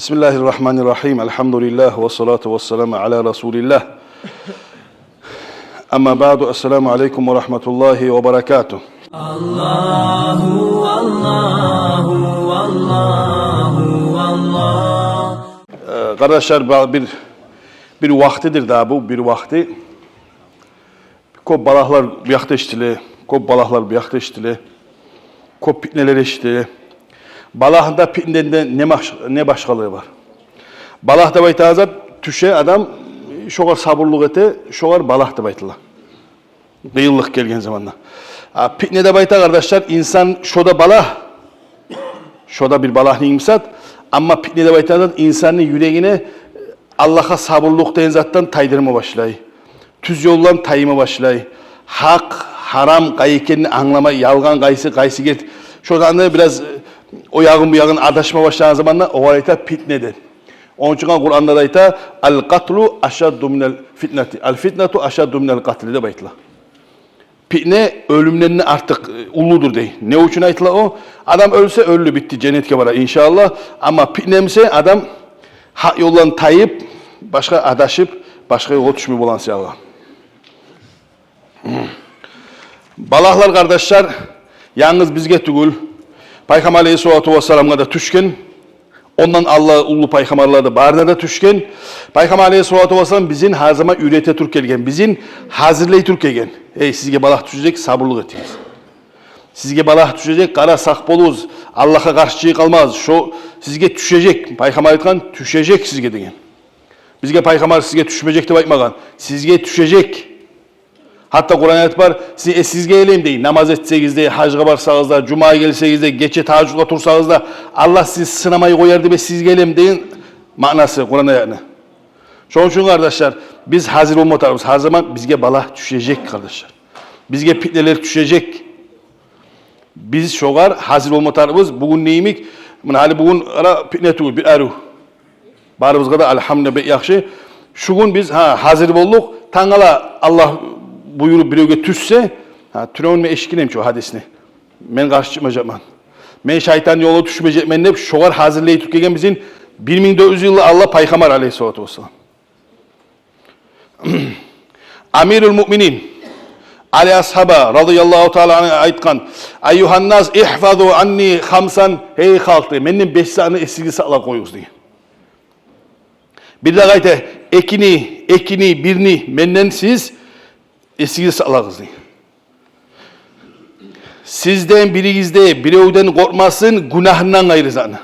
Bismillahirrahmanirrahim. Elhamdülillah ve salatu ve selamu ala Resulillah. Amma ba'du. Esselamu aleyküm ve rahmetullahi ve berekatuh. Allahu, Allahu, Allahu, Allah. Kardeşler, bir vaktidir daha bu, bir vakti. Kop balaklar bir yakta iştili, kop balaklar bir yakta iştili, kop pitneler iştili. Balahında pitnede ne başkalığı var. Balahda baytazat tüşe adam şoğar sabırlık ete, şoğar balahda baytıla. Kıyıllık gelgen zamanda. Pitnede bayta kardeşler, insan şoda balah, şoda bir balah neyimsat, ama pitnede baytazat insanın yüreğine Allah'a sabırlık deyin zattan taydırma başlay. Tüz yoldan tayıma başlay. Hak, haram kayıkenini anlama, yalgan kayısı get. Şodan da biraz o yağın bu yağın adaşma başlayan zamanla o ayta fitnedir. Onun için Kur'an'da da ayta el-katlu aşaddu minel fitneti. El-fitnetu aşaddu minel katli de baytla. Fitne ölümlerinin artık uludur değil. Ne için aytla o? Adam ölse öldü bitti cennetke var inşallah. Ama fitnemse adam hak yoldan tayıp başka adaşıp başka yol düşmüyor olan siyahla. Balaklar kardeşler yalnız bizge tügül. Peygamber Aleyhisselatü Vesselam'a da tüşken, ondan Allah ulu peygamberler de barda da tüşken. Peygamber Aleyhisselatü Vesselam bizim her zaman ürete Türk gelgen, bizim hazırlayı Türk gelgen. Ey sizge balak düşecek, sabırlık etiniz. Sizge balak düşecek, kara sak boluz, Allah'a karşı kalmaz. Şu sizge düşecek, peygamber aytkan düşecek sizge degen. Bizge peygamber sizge düşmeyecek de bakmagan, sizge düşecek. Hatta Kur'an ayet var, sizge eleyim deyin, namaz etseniz de, hacga barsanız da, cumaya gelseniz de, geçe teheccüde otursanız da, Allah sizi sınamayı koyardı ve sizge eleyim deyin, manası Kur'an ayetine. Şunun için kardeşler, biz hazır olmalarımız her zaman bizge balah düşecek kardeşler. Bizge pitneler düşecek. Biz şoğar hazır olmalarımız, bugün neyimik, hali bugün ara pitne tuğul, bir eruh. Barımızda da elhamdülillah yakşı. Şu gün biz hazır olduk, tanala Allah buyurup birege tüşse, türeğin eşkineyim şu hadisini. Men karşı çıkmayacağım. Men şeytan yolu düşmeyecek. Men hep şoğar hazırlayı Türkiye'den bizim 1400 yılda Allah Peygamber Aleyhisselatü Vesselam. Amirul Müminin Ali Ashaba radıyallahu teala aytkan Eyyuhannas ihfazu anni hamsan hey halkı menin 5 tane esirgi sağla koyuz diye. Bir de gayte ekini birini menden siz esirgi sağlağız diye. Sizden birinizde birevden korkmasın günahından gayrızanı.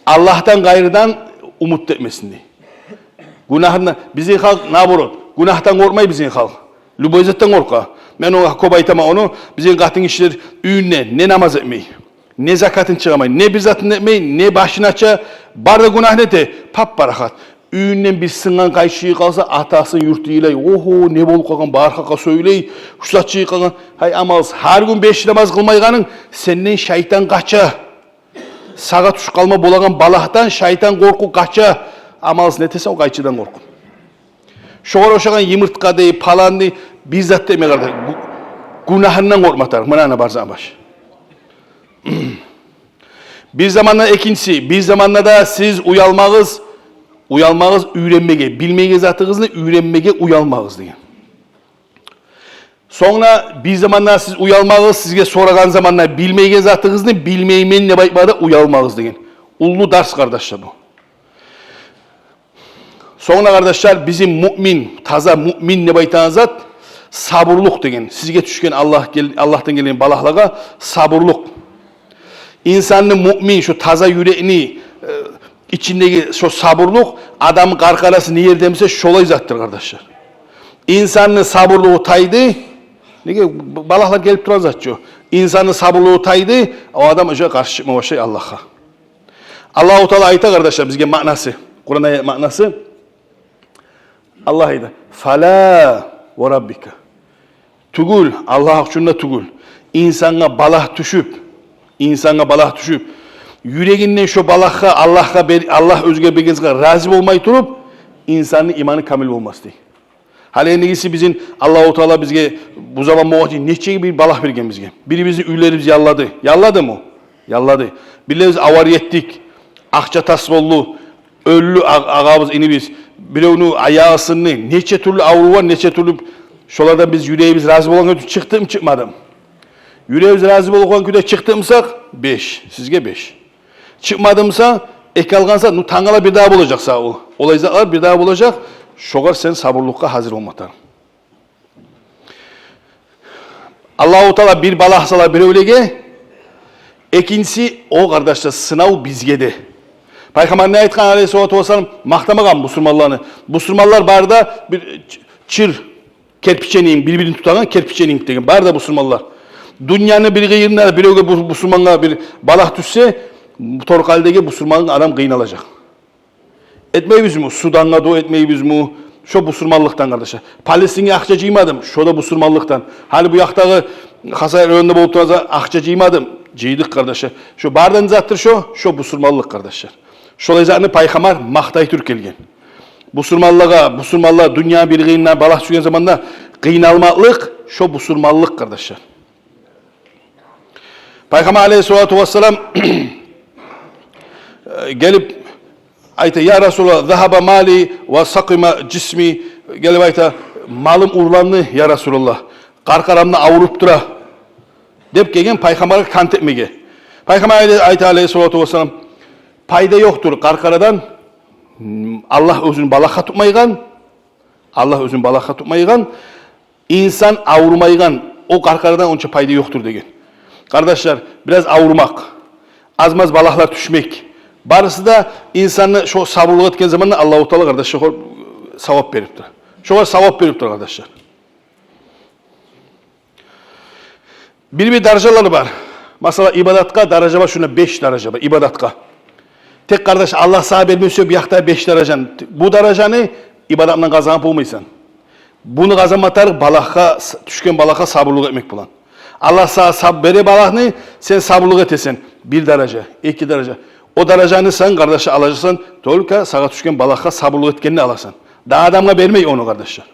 Allah'tan gayrıdan umut etmesin diye. Günahından bizim halk ne yapıyor? Günahtan korkmayı bizim halk. Lübeyzetten korka. Ben o kobaytama onu bizim katın işler üyünle ne namaz etmeyi, ne zakatın çıkamayı, ne bir zatın etmeyi, ne başını aça, barda günah ne de pap barakat. Üyünden bir sıngan kayışığı kalsa atasın yurtuyla oho ne bolup kalkan barkaka söyley şusatçıyı kalkan hay amalız her gün 5 namaz kılmayganın senden şeytan kaça sağa tuş kalma bolagan balahtan şeytan korku kaça amalız netese o kayçıdan korku şoğar oşagan yımırtka dey palan dey bizzat deme kardeş günahından korkmatar mınana barzan baş bir zamanla ikincisi bir zamanla da siz uyalmağız öğrenmege, bilmege zatınızı öğrenmege uyalmağız diye. Sonra bir zamanlar siz uyalmağız, sizge soragan zamanlar bilmege zatınızı bilmeymenle bakmada uyalmağız diye. Ulu ders kardeşler bu. Sonra kardeşler bizim mümin, taza müminle baytan zat sabırlık diye. Sizge düşken Allah'tan gelen balahlığa sabırlık. İnsanın mümin şu taza yüreğini İçindeki şu sabırlık adamın karkarası ne yerdemse şolay zattır kardeşler. İnsanın sabırlığı taydı, balaklar gelip duran zatçı. İnsanın sabırlığı taydı, o adam önce karşı çıkma başlıyor Allah'a. Allah-u Teala ayta kardeşler bizge manası, Kur'an ayet manası. Allah ayta. Fala ve rabbika. Tugul, Allah hakkında tugul. İnsana balah düşüp, yüreğinden şu balakha Allah özge bilginize razı olmayı turup insanın imanı kamil olmaz diye. Hali neyse bizim Allah-u Teala bizge bu zaman muhacı neçe bir balak vergen bizge. Biri bizi üllerimiz yalladı. Yalladı mı? Yalladı. Birileri avar yettik. Akça tasvollu, Öllü ağabız inimiz, bireuni ayağısını, neçe türlü avru var, neçe türlü, şolardan biz yüreğimiz razı olan kötü çıktım, çıkmadım. Yüreğimiz razı olan kötü çıktımsak, 5, sizge 5. Çıkmadımsa, ek algansa, tangala bir daha bulacaksa o. Olaylar bir daha bulacak, şogar sen sabırlıkka hazır olmadan. Allah-u Teala bir balahsalar bir öylege, ikincisi o kardeşler sınav bizgede. Peygamber ne aytkan aleyhissalatu vesselam maktamagan Müslümanlarını. Müslümanlar barda bir çır kerpiçenin birbirini tutan kerpiçenin degen barda Müslümanlar. Dünyanın bir kıyırına bir öge Müslümanlar bir balah düşse torkaldagi Müslümanın adam kıyınalacak. Etmeyiz mi? Sudan'a doğu etmeyiz mi? Şu Müslümanlıktan kardeşler. Palestin'e akça cıymadım. Şu da Müslümanlıktan. Hali bu yaktağı Hasayır önünde bulup duracağız. Akça cıymadım. Cıydık kardeşler. Şu bardan zattır şu Müslümanlık kardeşler. Şolayzağını paykamar mahtay Türk gelgen. Müslümanlığa dünya bir kıyından balah düşen zamanda kıyınalmalık şu Müslümanlık kardeşler. Peygamber aleyhissalatu vesselam gelip ayta ya Resulallah zahaba mali ve sakima cismi gelip ayta malım urlandı ya Resulallah. Karkaramda avurup dura. Dep gelgen peygamber'e kant etmege. Peygamber ayta aleyhissalatu vesselam payda yoktur karkaradan. Allah özünü balaka tutmaygan. Allah özünü balaka tutmaygan. İnsan avurmaygan. O karkaradan onca payda yoktur degen. Kardeşler biraz avurmak. Azmaz balaklar düşmek. Barısı da insanı şu sabırlık etken zamanında Allah-u Teala kardeşler savap veriptir. Şu savap veriptir kardeşler. Bir dereceleri var. Mesela ibadatka derece var, şuna 5 derece var ibadatka. Tek kardeş Allah sana vermiyorsa bir yakta 5 derecen. Bu dereceni ibadatla kazanıp olmaysan. Bunu kazanmatar balaka düşken balaka sabırlık etmek bulan. Allah sana sabır veri balakını sen sabırlık etesen 1 derece, 2 derece. O dereceni sen kardeşe alacaksın. Tolka sana düşken balaka sabırlık etkenini alasın. Daha adamla vermeyi onu kardeşler.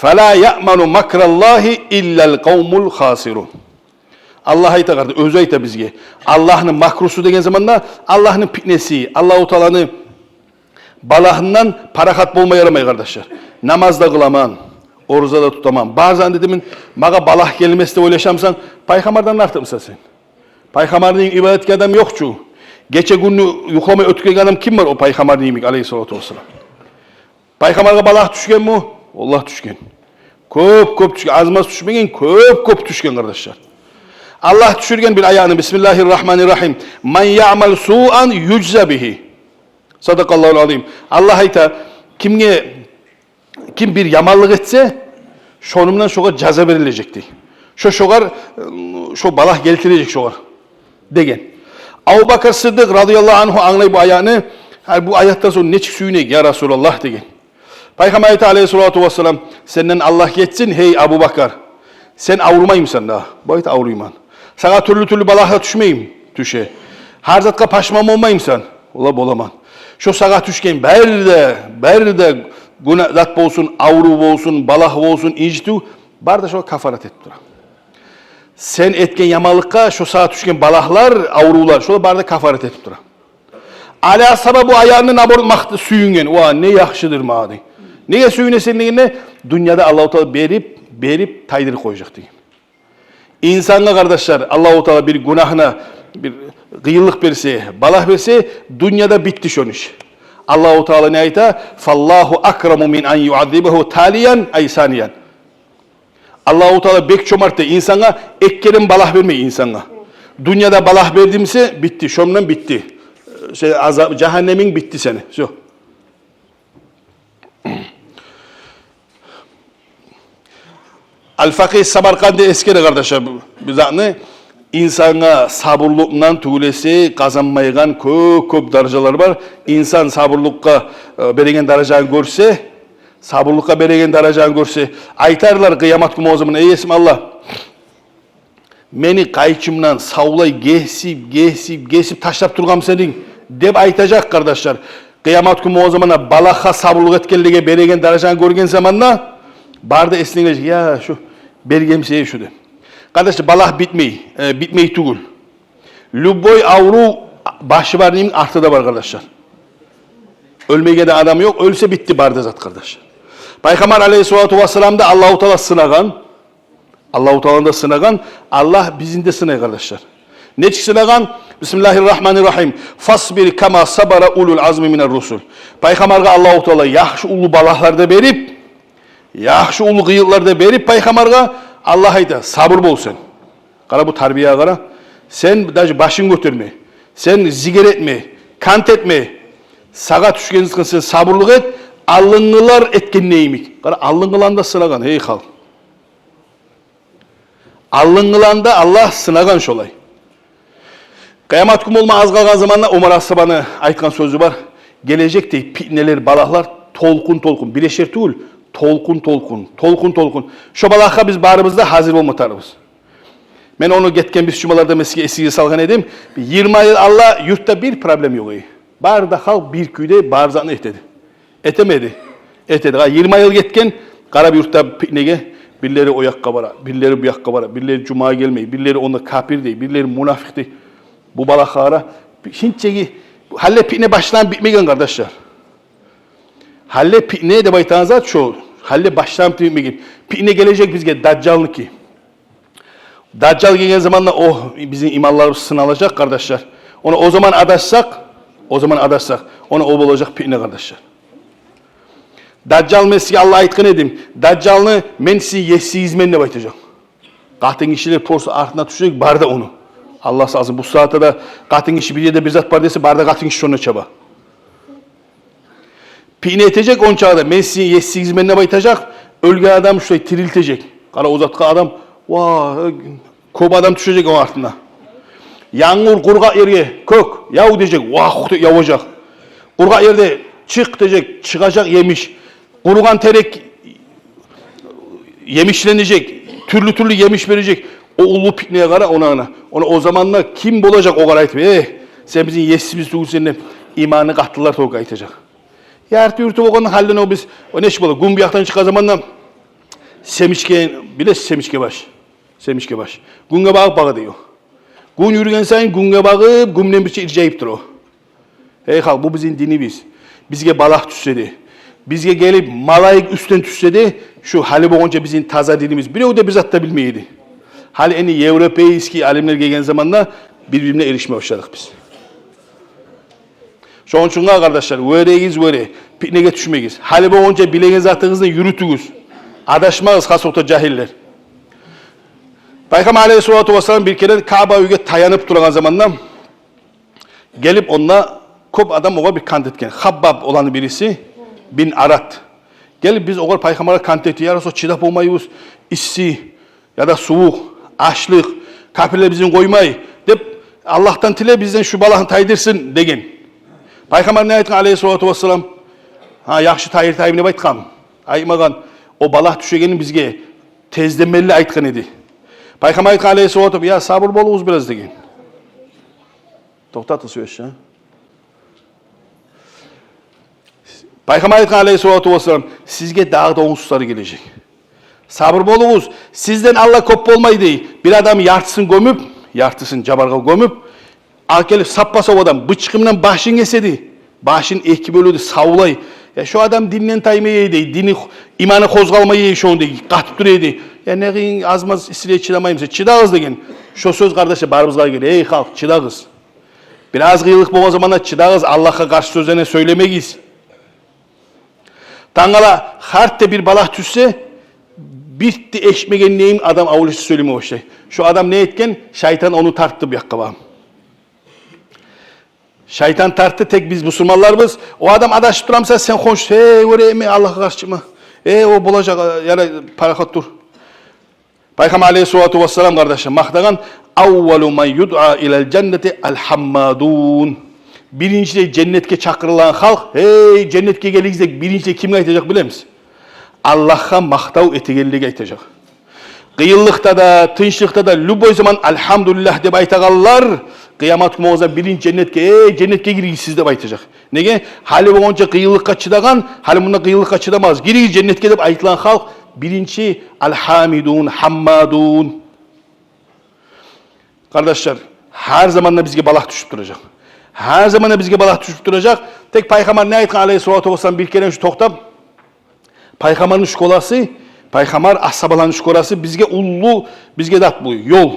فَلَا يَأْمَنُ مَكْرَ اللّٰهِ اِلَّا الْقَوْمُ الْخَاسِرُونَ Allah ayta kardeş, özü ayta bizge. Allah'ın makrusu degen zamanda Allah'ın fitnesi, Allah-u Teala'nın balahından parakat bulma yaramay kardeşler. Namazda kılaman, oruza da tutaman. Bazen dedim, maga balah kelimesi de oylaşamsan, paykamardan artımsa sen. Paykamarın ibadetki adam yok şu. Geçe günü yuklamaya ötüken adam kim var o paykamarın imik aleyhissalatu vesselam. Paykamarga balah düşken mi? Allah düşken. Köp düşken. Azmaz düşmegen köp düşken kardeşler. Allah düşürgen bir ayağını Bismillahirrahmanirrahim. Men ya'mal su'an yücze bihi. Sadakallahu azim. Allah ayta kim bir yamallık etse şonumdan şoğa caza verilecekti. Şu balah geltirecek şoğa degen. Abu Bakr Sıddık radıyallahu anhu anlay bu ayağını bu ayattan sonra neçik suyunek ya Resulallah degen. Peygamber aleyhissalatu vesselam senden Allah geçsin hey Abu Bakr. Sen avurmayımsan da. Bu ayet avruyman. Sana türlü balahla düşmeyim. Düşe. Her zatka paşmam olmayımsan. Ola bolaman. Şu sağa düşken berde günah zat bolsun, avru bolsun, balah bolsun, incitü. Barda şu kafarat ettir. Sen etken yamalıkka şu sağa düşken balahlar, avrular. Şu barda kafarat ettir. Ala sabah bu ayağının abortmaktı suyungen. Oha ne yakşıdır mağdi. Neye suyun esenliğine? Dünyada Allah-u Teala berip taydırı koyacak diye. İnsanla kardeşler Allah-u Teala bir günahına bir kıyılık verse, balah verse dünyada bitti şun iş. Allah-u Teala ne ayta? Fallahu akramu min an yu'azibehu taliyan ay saniyan. Allah-u Teala bek çomarttı insana ekkerin balah vermeyi insana. Dünyada balah verdimse bitti. Şomdan bitti. Azap, cehennemin bitti seni. Şu. Al-Fakih Samarkandi eskere kardeşler bizanı insana sabırlıkla tuğlesi kazanmaygan köp dereceler var. İnsan sabırlıkka beregen dereceyi görse, sabırlıkka beregen dereceyi görse, aytarlar kıyamet günü o zaman ey esmi Allah. Meni kayçımdan savlay gesip taşlap turgam senin dep aytacak kardeşler. Kıyamet günü o zaman balakha sabırlık etkenliğe beregen dereceyi görgen zamanda barda esneyecek ya şu bergem şu de. Kardeşler balah bitmeyi tugul. Lüboy avru başı var neyim, artı da var kardeşler. Ölmeye giden adam yok, ölse bitti barda zat kardeşler. Peygamber aleyhissalatu vesselam da Allah-u Teala sınagan, Allah-u Teala'nın da sınagan, Allah bizim de sınay kardeşler. Ne sınagan? Bismillahirrahmanirrahim. Fasbir kama sabara ulul azmi miner rusul. Peygamberge Allah-u Teala yaxşı ulu balahlarda berip, yaxşı ulu gıyıklarda berip Peygamberge Allah ayda sabır bol sen. Kara bu tarbiyeye kara. Sen dahi başın götürme. Sen ziger etme, kant etme. Sağa düşkenizken sen sabırlık et. Alınılar etken neyimik. Kara alınılanda sınagan. Hey hal. Alınılanda Allah sınagan şolay. Kıyamet günü olma az kalgan zamanla Umar Asaba'nın aytkan sözü var. Gelecek de pitneler, balaklar tolkun tolkun. Bileşer değil, tolkun tolkun. Tolkun tolkun. Şu balakha biz barımızda hazır olmatarız. Ben onu getken biz şumalarda meske esiye salgan edim. 20 yıl Allah yurtta bir problem yok. Barda halk bir köyde barzanı etedi. Etemedi. Etedi. 20 yıl getken kara bir yurtta piknege birileri o yakka bara, birileri bu yakka bara, birileri cuma gelmeyi, birileri onda kafir değil, birileri münafık değil. Bu balaklara Hintçeki halle pikne baştan bitmegen kardeşler. Halle pikne de baytanızda çoğu. Halle baştan bitmegen. Pikne gelecek bizge Daccal'lık ki. Daccal gelen zamanla bizim imanlarımız sınalacak kardeşler. Onu o zaman adaşsak, ona o olacak pikne kardeşler. Daccal Mesih'e Allah aytkan edim. Daccal'ını men sizi yesizmenle baytacak. Katın kişiler porsu ardına düşecek barda onu. Allah sağ olsun bu saatte de katın kişi bir yerde bir zat var dese barda katın kişi onu çaba. Pikne etecek on çağda men sizi yesizmenle baytacak. Ölge adam şöyle tiriltecek. Kara uzatka adam vah, köp adam düşecek o ardına. Yağmur kurga yerge kök yav diyecek, vah yavacak. Kurga yerde çık diyecek, çıkacak yemiş. Kurugan terek yemişlenecek, türlü yemiş verecek. O ulu pikniğe kara ona. Onu o zamanla kim bulacak o kadar etme. Sen bizim yesimiz tuğul seninle imanı kattılar toğuk aytacak. Yartı yurtu oğlanın halden o biz, o ne şıpalı, gün bir yaktan çıkan zamanla semişke, bile semişke baş. Semişke baş. Günge bağı diyor. Gün yürüyen sayın günge bağıp, gümden bir şey ircayiptir o. Hey halk, bu bizim dinimiz. Bizge balak düşsedi. Bizge gelip malayık üstten düşsedi, şu hali boğunca bizim taza dinimiz. Bile o da bizzat da bilmeydi. Hali en iyi Avrupa'yı alimler gelen zamanla birbirine erişmeye başladık biz. Şu an şunlar kardeşler, vere, piknege düşmeyiz. Hali boğunca bileğin zatınızla yürütüyüz. Adaşmağız hasokta cahiller. Peygamber aleyhissalatu vesselam bir kere Kaaba üge tayanıp duran zamanla gelip onunla kop adam oğa bir kant etken. Habbab olan birisi bin Arat. Gelip biz oğa Peygamber'e kant etti. Yarası çidap olmayız, issi ya da soğuk, açlık, kapılar bizim koymayı deyip Allah'tan tile bizden şu balağını taydırsın degen. Peygamber ne ayetken aleyhissalatu vesselam? Yaxşı tayir ne baytkan? Aymagan o balaq düşegenin bizge tezdemelli aytkan edi. Peygamber aytkan aleyhissalatu vesselam ya sabır bolunuz biraz degen. Toxtatın söz ya. Peygamber aytkan aleyhissalatu vesselam sizge dağda onsuzları gelecek. Sabır bolunuz. Sizden Allah kop olmaydı. Bir adam yartısını gömüp, yartısını cabarga gömüp, gelip sappasa o adam bıçkımdan başın esedi. Başın ehki bölüdü savulay. Ya şu adam dinden taymeyeydi. Dini imanı kozgalmayı şu anda katıp duruydu. Ya ne kadar azmaz isile çıdamayım. Çıdağız degen. Şu söz kardeşe barımızlar geliyor. Ey halk çıdağız. Biraz kıyılık bu zamanda çıdağız. Allah'a karşı sözlerine söylemeyiz. Tangala hartte bir balak düşse bitti eşmegen neyim adam avuluşu söyleme o şey. Şu adam ne etken? Şeytan onu tarttı bir yakkabağım. Şeytan tarttı tek biz Müslümanlarımız. O adam adaşıp duramsa sen konuş. Hey oraya mi Allah'a karşı mı? O bulacak yani parakat dur. Peygamber aleyhissalatu vesselam kardeşim maktagan avvalu man yud'a ilel cenneti el hammadun. Birinci de cennetke çakırılan halk, hey cennetke gelecek birinci de kimle aytacak bilir misin? Allah'a maktav etegelliğe aytacak. Kıyıllıkta da, tınçlıkta da, lüboy zaman elhamdülillah de baytagallar. Kıyamet günü olsa birinci cennetke girgi sizde baytacak. Nege? Hali boğunca kıyıllıkka çıdagan, hali bunda kıyıllıkka çıdamaz. Girgi cennetke de aytılan halk, birinci elhamidun, hammadun. Kardeşler, her zaman da bizge balak düşüp duracak. Her zaman da bizge balah düşüp duracak. Tek Peygamber ne aytkan aleyhissalatu vesselam bir kere şu toktap. Peygamber'in şkolası, Peygamber ashabaların şkolası bizge ullu, bizge dat bu yol.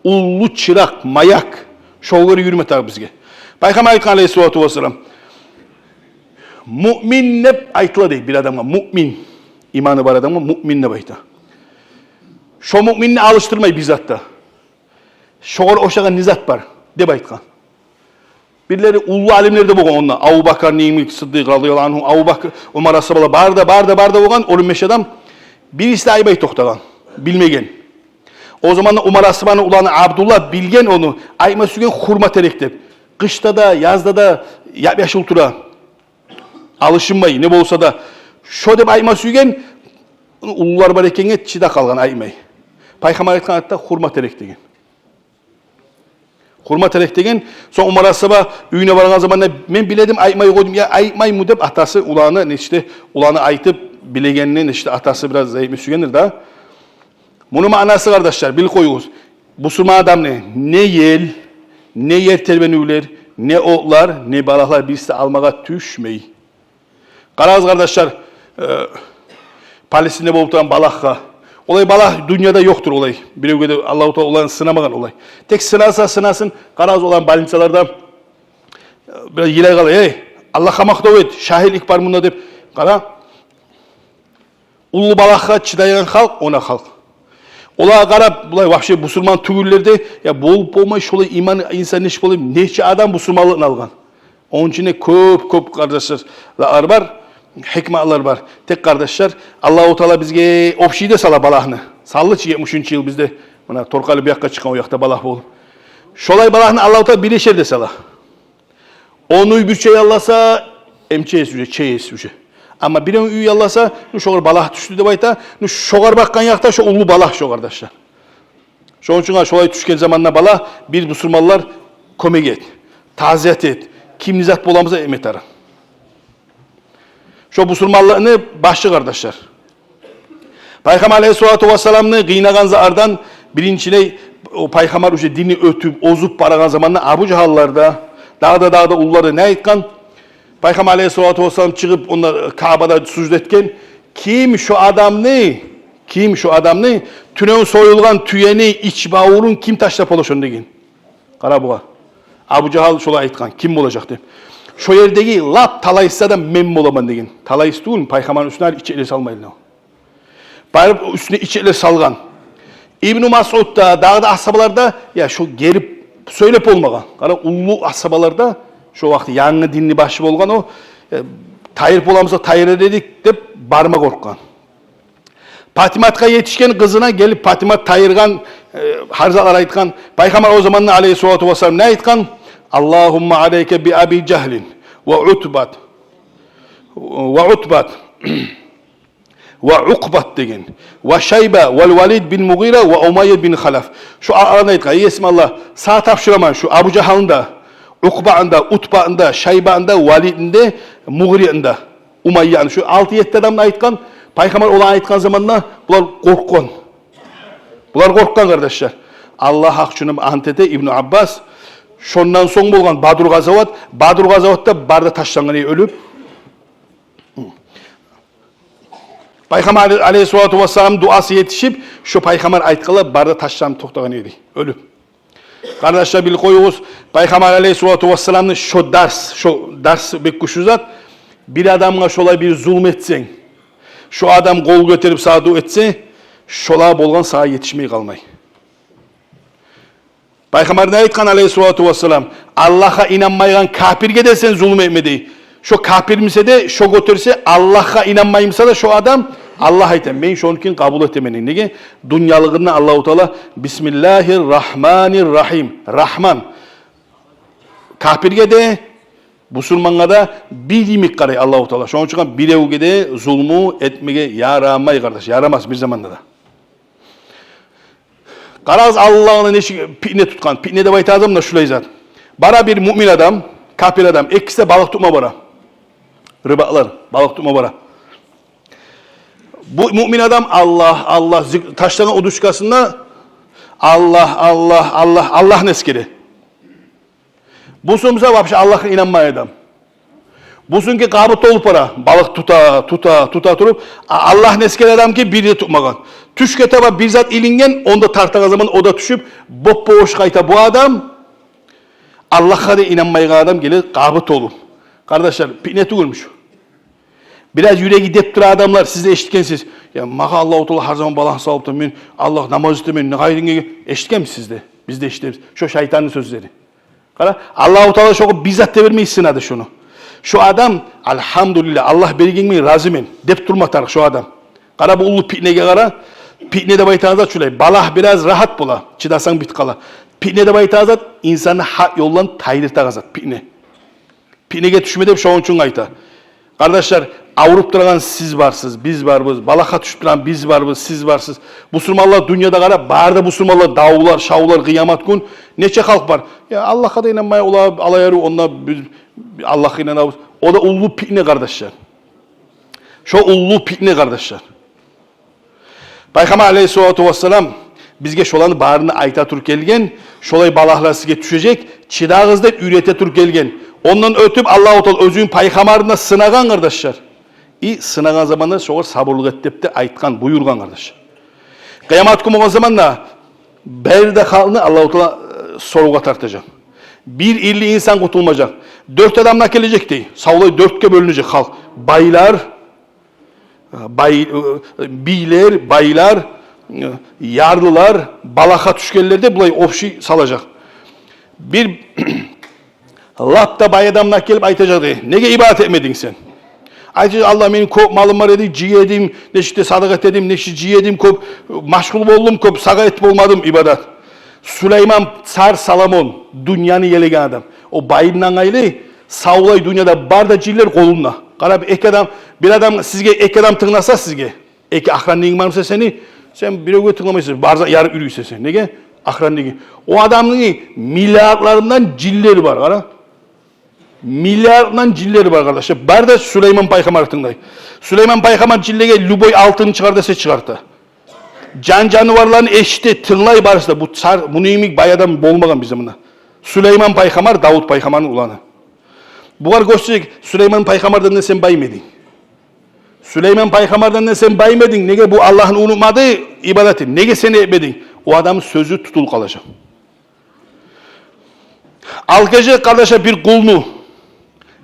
Ullu çırak, mayak. Şoğları yürümet bizge. Peygamber aytkan aleyhissalatu vesselam. Mümin ne aytla değil bir adamga. Mümin. İmanı var adamga mümin ne bayta. Şu müminini alıştırmayı bizatta. Şoğur oşağa nizat var. De baytkan. Birileri ullu alimleri de boğan onunla. Abu Bakar Nimik Sıddık radıyallahu anhu. Abu Bakar Umar Asabala barda boğan. Onun meş adam. Birisi de aybay toxtagan. Bilmegen. O zaman da Umar Asabala'nın ulanı Abdullah bilgen onu. Ayma sügen hurma terektep. Kışta da yazda da yaşıl tura. Alışınmayı ne bolsa da. Şo dep ayma sügen ullular bar ekenge çida kalgan aymay. Peygamber aytkan hatta hurma terek degen. Hurma terek degen. Son Umar Asaba üyüne vargan zamanda men biledim aymayı koydum. Ya aymay mı dep atası ulanı işte ulanı aytıp bilegeninin işte atası biraz zayıf sügenir da. Bunun manası kardeşler bil koyuyoruz. Bu sürma adam ne? Ne yel, ne yer terbenüler, ne otlar, ne balaklar birisi almağa düşmeyi. Karaz kardeşler Palestin'de bulup duran balakha. Olay balak dünyada yoktur olay. Bir ülkede Allah-u Teala olan sınamagan olay. Tek sınarsa sınasın, karaz olan balinsalarda biraz yilay kalıyor. Hey, Allah hamak davet, şahillik var bunda deyip. Kara, ulu balakha çıdayan halk, ona halk. Ola qarab, bulay vahşi Müslüman tügüllerde ya bolup olmay şolay iman insan iş bolayım. Neçe adam Müslümanlığını algan. Onun içinde köp kardeşler var. Hikmetler var. Tek kardeşler Allah-u Teala bizge opşide sala balahını. Sallı 73 yıl bizde bana Torkalı bir yakka çıkan o yakta balah bol. Şolay balahını Allah-u Teala birleşer de sala. Onu bir şey Allah'sa emçeye süce, çeye süce. Ama bir üy yallasa, nu şoğar balah düştü de bayta, nu şoğar bakkan yakta şu ulu balah şu kardeşler. Şu için şolay düşken zamanla balah bir Müslümanlar komik et, taziyet et, kim nizat bolamıza emet ara. Şu Müslümanlığını başlı kardeşler. Peygamber Aleyhisselatü Vesselam'ını gıynagan zaardan birincine o Peygamber uşe dini ötüp, ozup paragan zamanla Abu Cahallarda, dağda ulları ne etkan? Peygamber Aleyhisselatü Vesselam çıkıp onlar Kabe'da sucud etken kim şu adam ne? Kim şu adam ne? Tüneğin soyulgan tüyeni iç bağırın kim taşlap oluşun degen. Kara buğa. Abu Cahal şola aytkan kim olacak de. Şu yerdeki lap talaysa da men bolaman degen. Talaysa değil mi? Peygamber'in üstüne iç ele salmayın. Bayırıp üstüne iç ele salgan. İbn-i Mas'ud'da, dağda ashabalarda ya şu gerip söylep olmagan. Kara ullu ashabalarda şu vakti yanı dinli başı bolgan o tayır bolamıza tayır ededik dep barma korkkan. Patimat'a yetişken kızına gelip Patimat tayırgan harzalar aytkan. Peygamber o zaman Aleyhisselatü Vesselam ne aytkan? Allahumma aleyke bi abi cehlin ve utbat ve ukbat degen ve şeybe vel velid bin Mughire ve Umayye bin Halaf. Şu arana aytkan. Yesmallah sağ tapşıraman şu Abu Cahal'ın da Ukba'ında, Utba'ında, Şeyba'ında, Valid'inde, Mughri'inde, Umayya'nın şu 6-7 adamla aytkan, Peygamber olan aytkan zamanla bunlar korkkan. Bunlar korkkan kardeşler. Allah hakçunum Antete İbn Abbas, şondan son bolgan Badur Gazavat'ta barda taşlangan ölüp, Peygamber Aleyhisselatü Vesselam duası yetişip, şu Peygamber aytkalı barda taşlanıp toxtagan edi, ölüp. Kardeşler bil koyuyoruz. Peygamber Aleyhisselatü Vesselam'ın şu ders bekkuşuzat bir adamga şolay bir zulm etsen, şu adam kol götürüp sağa dua etse, şola bolgan sağa yetişmey kalmay. Peygamber ne aytkan Aleyhisselatü Vesselam? Allah'a inanmaygan kafirge de sen zulm etmedi. Şu kafir mise de şu götürse Allah'a inanmayımsa da şu adam Allah ayten. Ben şonkin kabul etemenin. Nege? Dünyalığında Allah-u Teala Bismillahirrahmanirrahim. Rahman. Kafirge de Müslüman'a da bir miktarı Allah-u Teala. Şunun için bir evge de zulmü etmeye yaramay kardeş. Yaramaz bir zamanda da. Karaz Allah'ın eşi pitne tutkan. Pitne de bayta adam da şulay zat. Bara bir mümin adam, kafir adam. İkisi de balık tutma bara. Rıbalar, balık tutma bara. Bu mümin adam Allah taşlanan o düşkasında Allah neskeri. Busunsa вообще Allah'a inanmayan adam. Busunki qabıt olup para, balık tuta turup, Allah nesken adam ki bir de tutmagan. Tüşke taba bir zat ilingen, onda tartağı zaman o da düşüp, boş kayta bu adam, Allah'a da inanmayan adam gelir, qabıt olup. Kardeşler, ne tugulmuş? Biraz yüreği deptir adamlar, siz de eşitkensiz. Ya mağa Allah-u Teala her zaman balan salıp da men, Allah namaz istemeyin, ne gayrınge eşitken mi sizde? Biz de eşitemiz. Şu şeytanın sözleri. Allah-u Teala şu bizzat da vermeyi sınadı şunu. Şu adam, elhamdülillah, Allah bergenmeyi razı men. Dep durmatar şu adam. Kara bu ulu pitnege kara, pitne de baytağızat şulay. Balah biraz rahat bula, çıdasan bit kala. Pitne de baytağızat, insanı hak yoldan tayrırta gazat, pitne. Pitnege düşmede şu için ayta. Kardeşler, Avrup duran siz varsınız, biz varız. Balaka düşüp duran biz varız, siz varsınız. Müslümanlar dünyada kara, barda Müslümanlar davullar, şavlar, kıyamet gün. Neçe halk var. Ya Allah'a da inanmaya ola, alayarı, onunla Allah'a inanamız. O da ullu pitne kardeşler. Şu ullu pitne kardeşler. Peygamber aleyhissalatu vesselam bizge şolanı bağrını ayta tur gelgen, şolay balaklar sizge düşecek, çırağızda ürete tur gelgen. Ondan ötüp Allah-u Teala özün paygamarına sınagan kardeşler. Sınagan zamanda şoğur sabırlık et dep de aytkan, buyurgan kardeşler. Kıyamet günü o zamanla berde halını Allah-u Teala soruğa tartacak. Bir illi insan kurtulmayacak. 4 adamla gelecek değil. Savlay 4'e bölünecek halk. Baylar, beyler, baylar, yarlılar, balaka tüşkelleri de bulay ofşi salacak. Bir lapta bay adamla gelip aytacak değil. Nege ibadet etmedin sen? Aytacak Allah benim kop malım var dedi, ciyedim, ne işte sadakat edim, ne işte ciyedim kop, maşgul oldum kop, saga et olmadım ibadet. Süleyman Tsar Salamon, dünyanın yelegen adam. O bayından ayrı, savlay dünyada barda ciller kolunda. Karab ek adam, bir adam sizge ek adam tığnasa sizge. Eki ahranlığın varsa seni, sen bir öge tığlamayısın. Barza yarı ürüyse sen. Nege? Ahranlığın. O adamın milyarlarından cilleri var. Kara. Milyardan cilleri var kardeşler. Barda Süleyman Peygamber tığlayı. Süleyman Peygamber cillege Luboy altını çıkar dese çıkarttı. Can canavarların eşiti tığlay barışta. Bu tsar, bu neyimik bayadan bolmagan bizim buna. Süleyman Peygamber, Davut Peygamber'in ulanı. Bu var gösterecek, Süleyman Peygamber'den de sen baymedin. Süleyman Peygamber'den de sen baymedin. Nege bu Allah'ın unutmadığı ibadeti. Nege seni etmedin. O adamın sözü tutul kalacak. Algıcı kardeşe bir kulunu.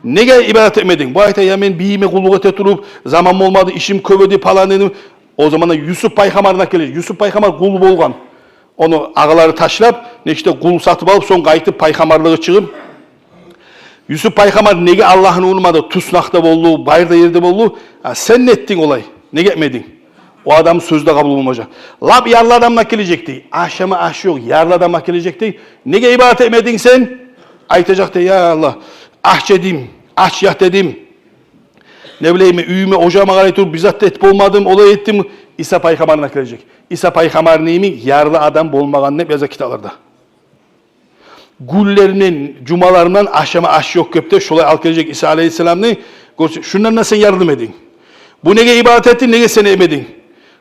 Nege ibadet etmedin? Bu ayette ya ben biyime kulluk eturup zaman olmadı, işim kövedi falan dedim. O zaman da Yusuf Peygamber'ine gelir. Yusuf Peygamber kul bolgan. Onu ağaları taşlap, ne işte kul satıp alıp son kayıtıp peygamberliğe çıkıp. Yusuf Peygamber nege Allah'ın unutmadı, tusnakta boldu, bayırda yerde boldu. Sen ne ettin olay? Ne etmedin? O adam sözde kabul olmayacak. Lab yarlı adamla gelecekti. Aşama aş yok, yarlı adamla gelecekti. Nege ibadet etmedin sen? Aytacaktı ya Allah. Aş dedim, aş yah dedim. Ne bileyim, üyüme, ocağıma karaytır, bizzat etip olmadım, olay ettim. İsa Peygamber'ine gelecek. İsa Peygamber neymi? Yarlı adam bolmağını hep yazar kitaplarda. Güllerinin, cumalarından aşama aş yok köpte, şolay al gelecek İsa Aleyhisselam'ını. Şunlarına sen yardım edin. Bu nege ibadet ettin, nege sen emedin.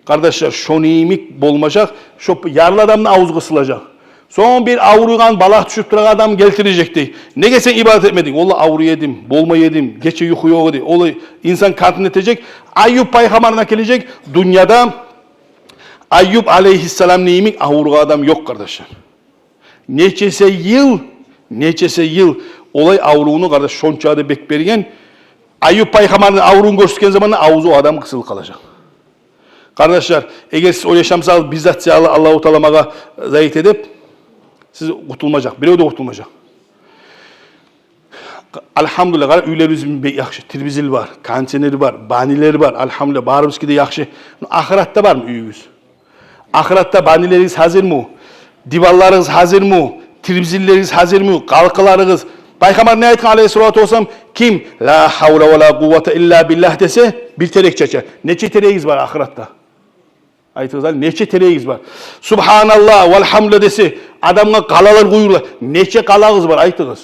Kardeşler, şu neyimik bolmayacak, şu yarlı adamın ağzı kısılacak. Son bir avrugan balak düşüp duran adam getirecekti. Nege sen ibadet etmedin? Ola avru yedim, bolma yedim, geçe yuhu yok dedi. Ola insan katın etecek. Ayyub Peygamber'ine gelecek. Dünyada Ayyub Aleyhisselam neyimik avruga adam yok kardeşler. Neçese yıl olay avruğunu kardeş şonçada bekberigen Ayyub Peygamber'in avruğunu gösterken zaman avuzu o adam kısılı kalacak. Kardeşler, eğer siz o yaşamsal bizzat siyahlı Allah-u Teala'ya zayit edip siz kurtulmayacak, biri de kurtulmayacak. Elhamdülillah, öylerimizin yaxşı, tirbizil var, kanseneri var, banileri var, elhamdülillah, bağırımız ki de yaxşı. Ahirette var mı üyünüz? Ahirette banileriniz hazır mı? Divallarınız hazır mı? Tirbizilleriniz hazır mı? Kalkılarınız. Peygamber ne ayetken aleyhissalatü vesselam kim? La havle ve la kuvvete illa billah dese bir terek çeker. Neçe tereğiz var ahirette? Ayetiniz neçe tereğiz var? Subhanallah velhamdülillah dese adamla kalalar koyurlar. Neçe kalağız var ayetiniz.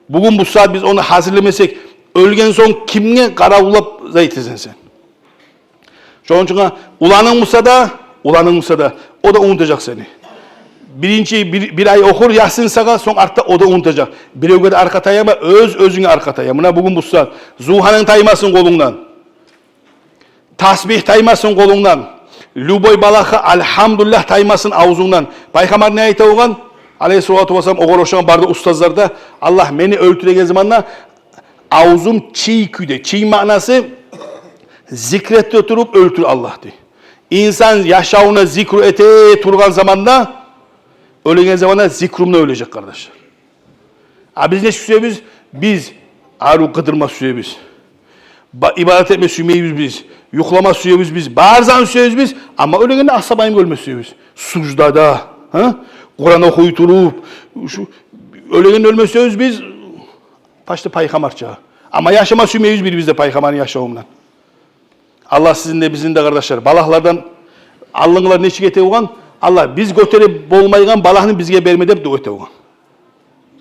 Bugün bu saat biz onu hazırlamasek ölgen son kimge karavullap zayıtısın sen? Şu an ulanın Musa da o da unutacak seni. bir ay okur Yasin sağa, son artta o da unutacak. Birevge de arka tayama, özüne arka tayama. Buna bugün bu saat. Zuhanın taymasın kolundan. Tasbih taymasın kolundan. Luboy balakı alhamdulillah taymasın avuzundan. Peygamber ne ayta oğan? Aleyhissalatu vesselam oğul oşağın barda ustazlarda Allah beni öldüregen zamanla avuzum çiğ küde. Çiğ manası zikrette oturup öldür Allah'tı. İnsan yaşamına zikru ete turgan zamanda ölegen zamanda zikrumla ölecek kardeşler. Biz ne süreyiz? Biz aru kıdırma süreyiz. İbadet etme süreyiz biz. Yuklama süreyiz biz. Barzan süreyiz biz. Ama ölegende asabayım ölme süreyiz. Sucdada. Kur'an okuyuturup. Ölegende ölme süreyiz biz. Başta paykamar çağı. Ama yaşama süreyiz bir bizde paykamarın yaşamından. Allah sizin de bizim de kardeşler. Balaklardan Allah'ınlar neçik ete oğan? Allah biz götürüp bolmaygan balağını bizge vermedi hep de öte oğan.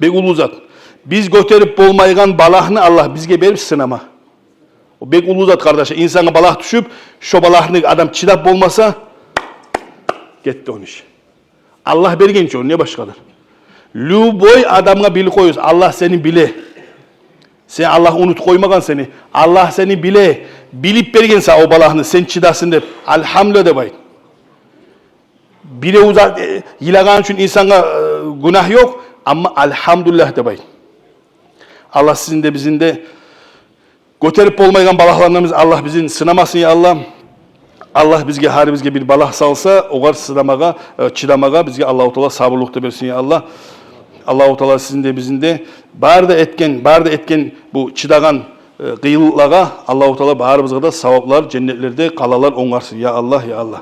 Bek ulu zat. Biz götürüp bolmaygan balağını Allah bizge verip sınama. O bek ulu zat kardeşler. İnsana balak düşüp şu balağını adam çidap bolmasa gitti onun iş. Allah bergen çoğun ne başkadır. Lüboy adamına bil koyuz. Allah seni bile. Sen Allah unut koymagan seni. Allah seni bile. Bilip bergense o balağını sen çidasın de. Elhamdülillah de bay. Bile uzak yilagan için insana günah yok ama elhamdülillah de bay. Allah sizin de bizim de götürüp olmayan balaklarımız Allah bizim sınamasın ya Allah. Allah bizge har bizge bir balak salsa oğar sınamaga, çidamaga bizge Allah-u Teala sabırlıkta versin ya Allah. Allah-u Teala sizin de bizim de barda etken bu çıdagan kıyılıklaga Allah-u Teala barımızga da savaplar, cennetlerde kalalar ongarsın ya Allah ya Allah.